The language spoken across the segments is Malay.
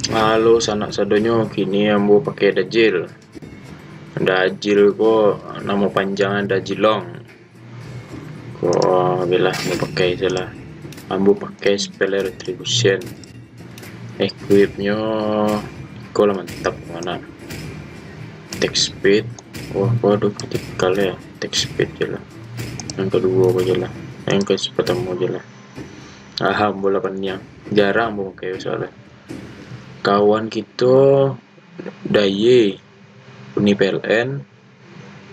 Halo sanak sadonyo, kini ambo pakai dajil. Dajil ko nama panjangnya Dajilong. Ko bila ambo pakai salah. Ambo pakai spell retribution. Equipnya ko lah mantap mana. Attack speed. Wah, ko ada critical ya. Attack speed je lah. Yang kedua aja lah. Yang pertama aja lah. Bola panjang. Jarang ambo pakai soalnya. Kawan kita Daye, Uni PLN,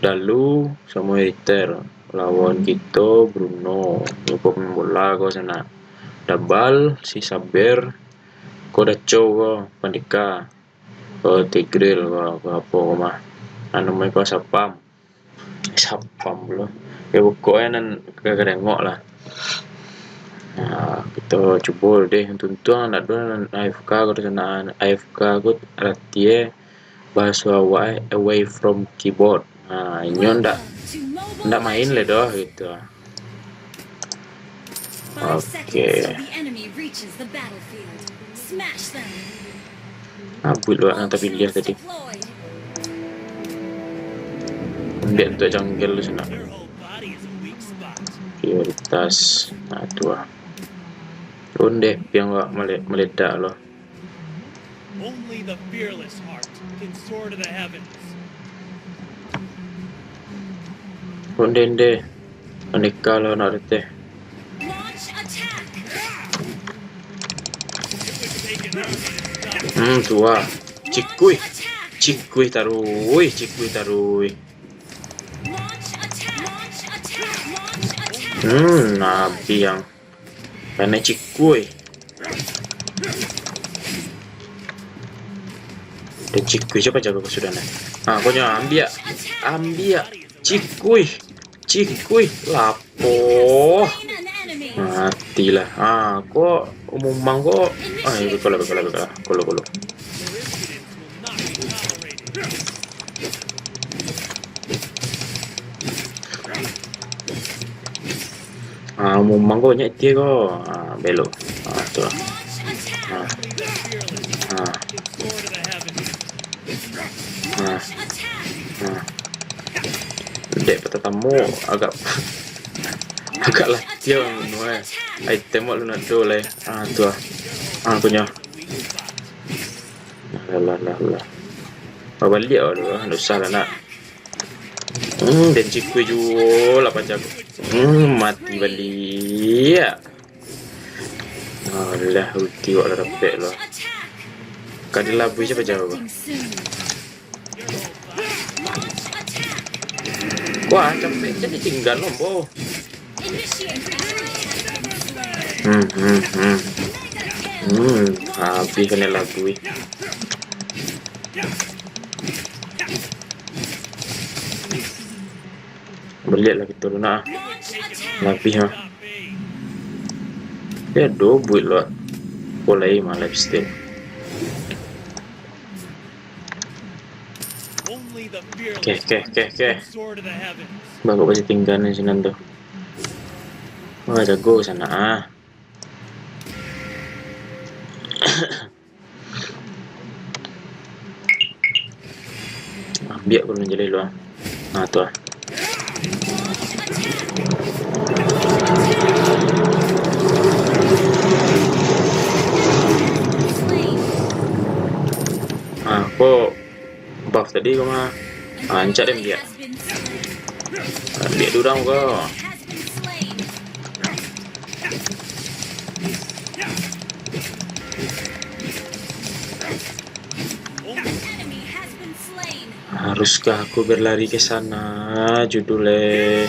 Dalu, sama Eiter. Lawan kita Bruno, lupa pemain bola kau sana. Dabal, si Saber, kau Daco kau, Pandika, kau Tigril kau apa kau mah. Namanya kau Sapam belum. Ya pokoknya nan kagak nengok lah. Nah, kita coba deh tuntun nak dua AFK ko sana AFK ko artinya bahasa away from keyboard. Nah, ini ndak main le dah gitu. Oke. Buat luar nanti pilih tadi. Dia untuk jungle sana. Prioritas. Nah, tu lah. Onde yang meledak loh. Only the fearless heart can soar to the heavens. Onde Pandika lo nak teh. Tua. Cikui tarui. Nabi yang karena cikui. Dan cikui siapa jago kau sudah nak? Kau nyawa ambil cikui lapo. Matilah. Kau umum mangko. Kalau. Umum mangko nyak dia kau. Belok. Tu lah. Dek petatamu agak lah dia nuai. Item lu nak do le. Tu lah. Punya. Lah. Balik lah. Ndak usah lah nak. Dan cikgu jual lah panjang. Mati balik. Alah, ulti wak lah repek lah. Kadi labu siapa jauh? Wah, capek jadi tinggal lombo. Habis kena labu. Balik lah kita dulu nak. Lebih ya double lah. Boleh mah lifestyle. Okay. Bagus pasti tinggal di sini tu. Jago sana. Biar aku menjadi luar. Tu lah. Kok buff tadi kau mah ancak dia. Biar durang kau. Haruskah aku berlari ke sana? Judulnya.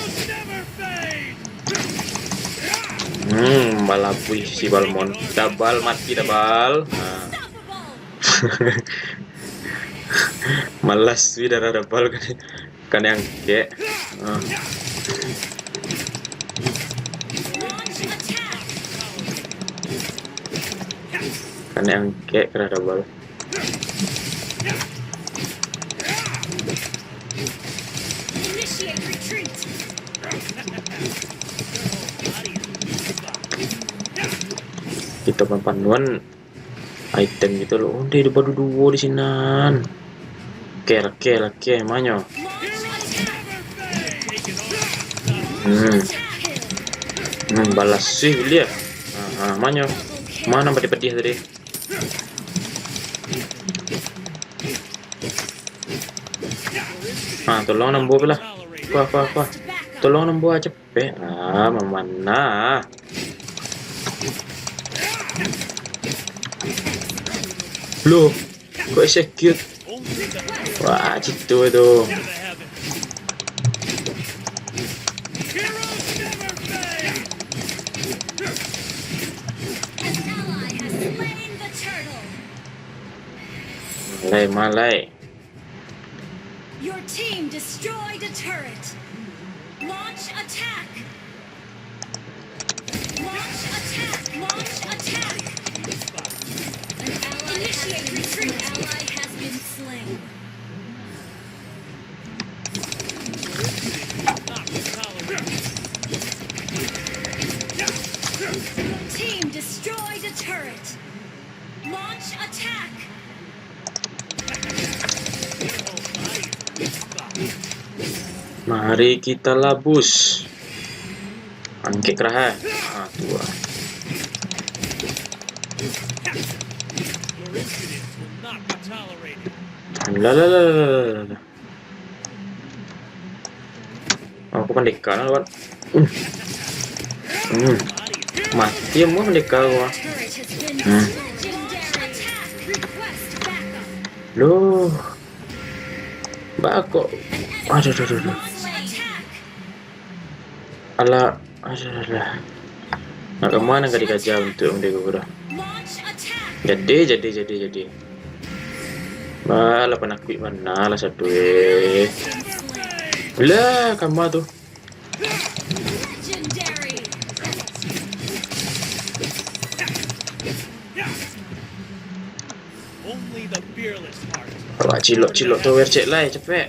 Balapui si Balmon. Dabal mati dabal. Malas darah dabal kan yang kek. Kan yang kek kena dabal. Kita panduan item gitu loh. Oh, dia baru 2 di sinan. Oke, manyo. Balas sih dia. Manyo. Mana pedih tadi? Tolong nambo lah. Apa. Tolong nambo aja pe. Mana? Loh, kok execute? Wah, gitu itu. Malay. Your team destroyed a turret. Launch attack. Launch attack. Initiate retreat. An ally has been slain. Your team destroyed a turret. Launch attack. Mari kita labus. Angkik kerah. Tua. Lah. Aku pendekar lawan. Mati mau pendekar gua. Loh. Bako. Aduh. Alah. Nak kemana gak dikajar untuk dia gua. Jadi. Malah penakut mana lah satu Lah, kamu tuh. Wah, cilok tuh cek lah cepet.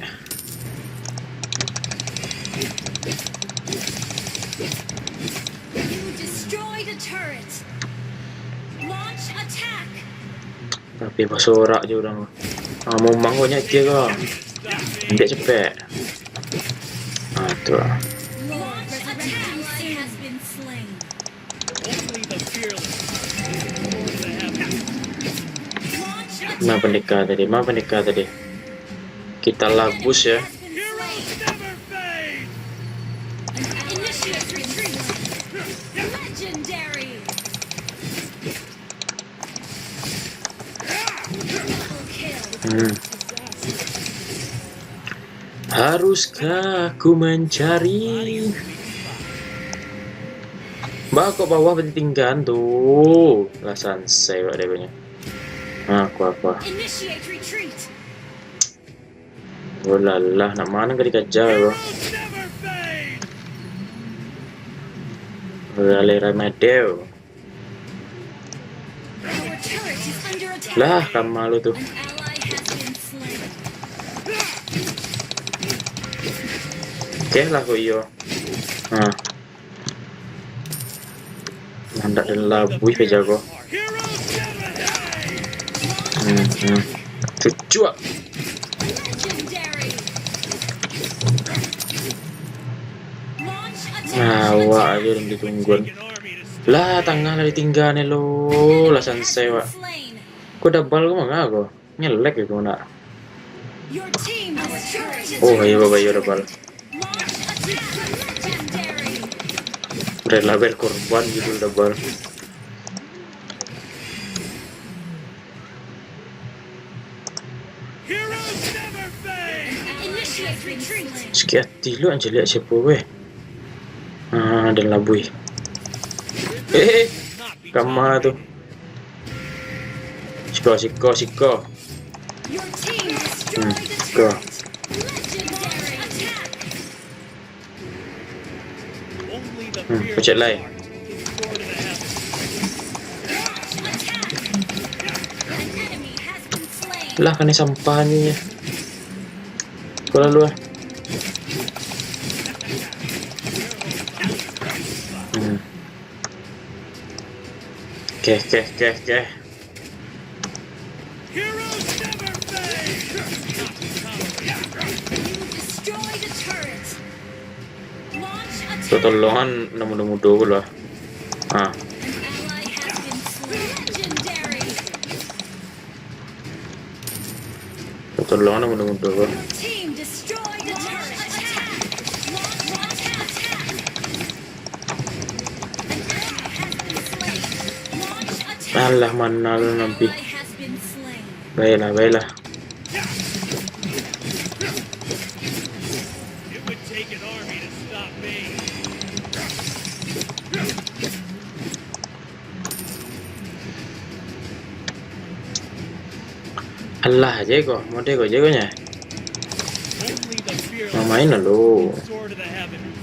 Tapi basorak je orang. Mau mangonya dia kau. Dia cepet. Tu lah. Mana pendekar tadi? Kita labus ya. Haruskah aku mencari? Kok bawah pentingkan tuh. Lasan saya dia punya. Aku apa? Oh lalah, nak mana gak dikejar loh. Lera Madeo. Lah, kamu lu tuh. Oke lah kok iyo. Nandak dan labui ke jago. Cucuk. Wah aja yang ditungguan. Lah tengah lah ditinggal nih lo. Lah sansai wak. Kok double kok mana kok? Ngelek gitu nak. Oh iya bapak double. Rela berkorban gitu double. Sekian lu aja lihat siapa weh. Dan labui. Kama tuh. Siko. Siko. Pecet lain. Lah kan sampahnya. Kau lalu lah. Keh. Heroes never fade! Destroyed a turret. Launch attack. Tolongan nemu dulu lah. An ally has been slain. Legendary. Tolongan nemu dulu. Your team destroyed a turret. Attack. Launch attack. An ally has been slain. Launch attack. Alah, mana lu An nanti. ally has been slain. Baiklah. It would take an army to stop me. Alah, jago nya. Only the fearless Mamain lah lu. can soar to the heavens.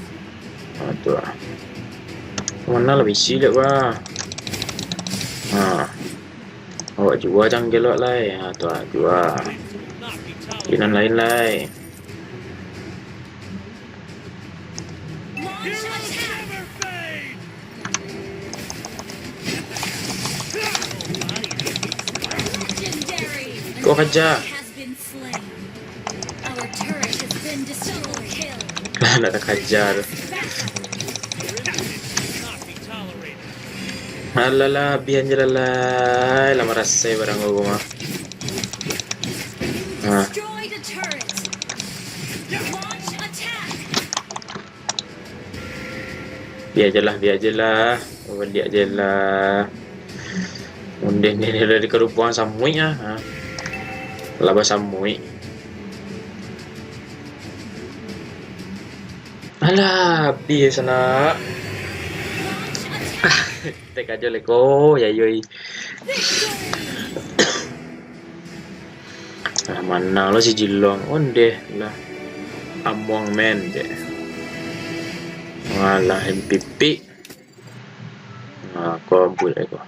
Tu lah. Mana lebih silap bah. Awak jual jangan gelak lah. Tu lah jual. This will not be tolerated. Kinan lain lah. Launch Heroes attack. never fade! Legendary. An Kau kejar. ally has been slain. Our turret has been destroyed. Kill. Nak tak kejar. Your impotence will not be tolerated. Alah, biar je lah. Lama rasa barang aku mah. Destroyed a turret. Launch attack. Biar je lah. Balik je lah. Undang ni dari kerupuan samui ah. Laba samui. Alah, biar sana. Launch attack. Tek aja leko, ya yoi. Mana lo si Jilong? Onde lah. Among men je. Walah MPP. Kau buat aku.